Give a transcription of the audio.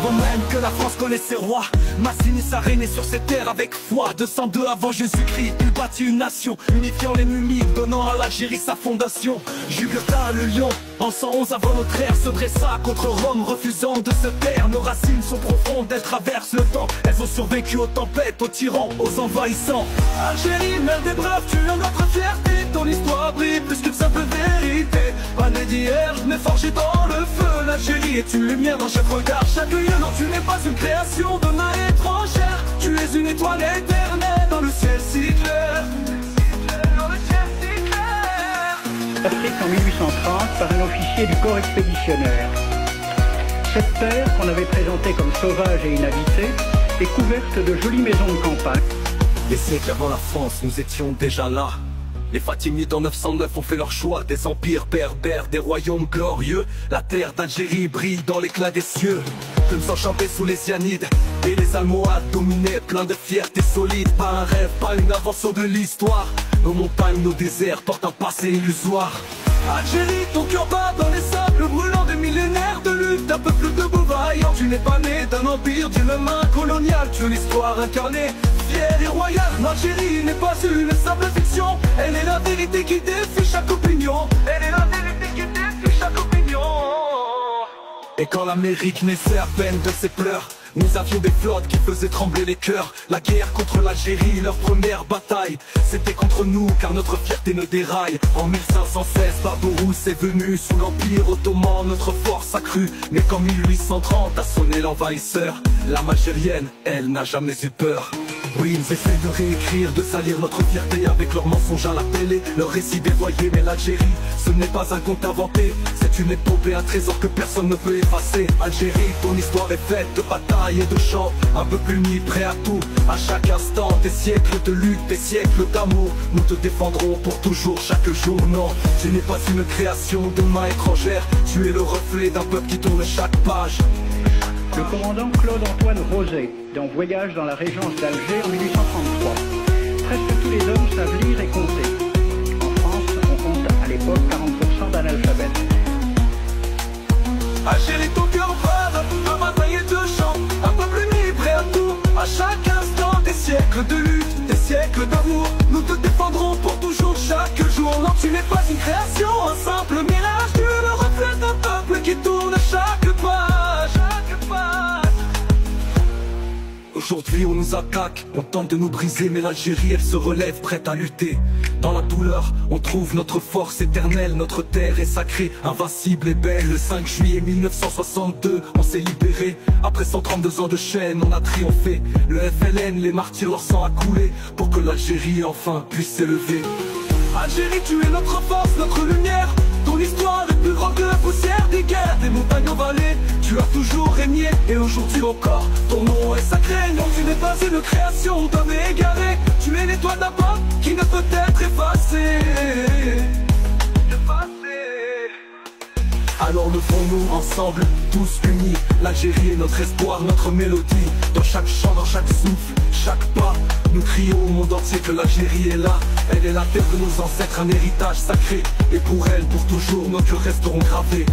Avant même que la France connaisse ses rois, Massine a régné sur ses terres avec foi. 202 avant Jésus-Christ, il bâtit une nation, unifiant les numides, donnant à l'Algérie sa fondation. Jugurtha le lion, en 111 avant notre ère, se dressa contre Rome, refusant de se taire. Nos racines sont profondes, elles traversent le temps. Elles ont survécu aux tempêtes, aux tyrans, aux envahissants. Algérie, mère d'épreuves, tu es notre fierté. Ton histoire brille plus qu'une simple vérité. Pas né d'hier, mais forgé dans le feu. L'Algérie est une lumière dans chaque regard, chaque lieu. Non, tu n'es pas une création de main étrangère. Tu es une étoile éternelle dans le ciel si clair. Afrique en 1830 par un officier du corps expéditionnaire. Cette terre, qu'on avait présentée comme sauvage et inhabitée, est couverte de jolies maisons de campagne. Des siècles avant la France, nous étions déjà là. Les Fatimides en 909 ont fait leur choix. Des empires berbères, des royaumes glorieux. La terre d'Algérie brille dans l'éclat des cieux. Plumes enchantées sous les cyanides, et les Almohades dominaient, plein de fierté solide. Pas un rêve, pas une invention de l'histoire. Nos montagnes, nos déserts portent un passé illusoire. Algérie, ton cœur bat dans les sables brûlants des millénaires de lutte. D'un peuple de beaux vaillants, tu n'es pas né d'un empire d'une main coloniale. Tu es l'histoire incarnée, fière et royale. L'Algérie n'est pas une simple fiction, elle est la vérité qui défie chaque opinion. Elle est la vérité qui défie chaque opinion. Et quand l'Amérique naissait à peine de ses pleurs, nous avions des flottes qui faisaient trembler les cœurs. La guerre contre l'Algérie, leur première bataille, c'était contre nous car notre fierté ne déraille. En 1516, Barbarousse est venu sous l'Empire ottoman, notre force a cru. Mais qu'en 1830 a sonné l'envahisseur, l'âme algérienne, elle n'a jamais eu peur. Oui, ils essaient de réécrire, de salir notre fierté avec leurs mensonges à la télé, leurs récits dévoyés. Mais l'Algérie, ce n'est pas un conte inventé, c'est une épopée, un trésor que personne ne peut effacer. Algérie, ton histoire est faite de batailles et de chants, un peuple uni, prêt à tout, à chaque instant. Des siècles de lutte, des siècles d'amour, nous te défendrons pour toujours, chaque jour. Non, tu n'es pas une création de main étrangère, tu es le reflet d'un peuple qui tourne chaque page. Le commandant Claude-Antoine Roset, dans Voyage dans la régence d'Alger en 1833. Presque tous les hommes savent lire et compter. En France, on compte à l'époque 40% d'analphabètes. Algérie, ton cœur bat de bataille et de chant, un peuple uni, prêt à tout, à chaque instant. Des siècles de lutte, des siècles d'amour, nous te défendrons pour toujours, chaque jour. Non, tu n'es pas une création, un simple mirage. Tu es le reflet d'un peuple qui tourne chaque page. Aujourd'hui on nous attaque, on tente de nous briser, mais l'Algérie elle se relève prête à lutter. Dans la douleur, on trouve notre force éternelle, notre terre est sacrée, invincible et belle. Le 5 juillet 1962, on s'est libéré. Après 132 ans de chaîne, on a triomphé. Le FLN, les martyrs, leur sang a coulé pour que l'Algérie enfin puisse s'élever. Algérie, tu es notre force, notre lumière. Ton histoire est plus grande que la poussière des guerres. Des montagnes en vallée, tu as toujours régné. Et aujourd'hui encore, ton nom est sacré. Non, tu n'es pas une création d'homme égaré. Tu es l'étoile d'un peuple qui ne peut être effacée. Alors levons-nous ensemble, tous unis. L'Algérie est notre espoir, notre mélodie. Dans chaque chant, dans chaque souffle, chaque pas, nous crions au monde entier que l'Algérie est là. Elle est la terre de nos ancêtres, un héritage sacré. Et pour elle, pour toujours, nos cœurs resteront gravés.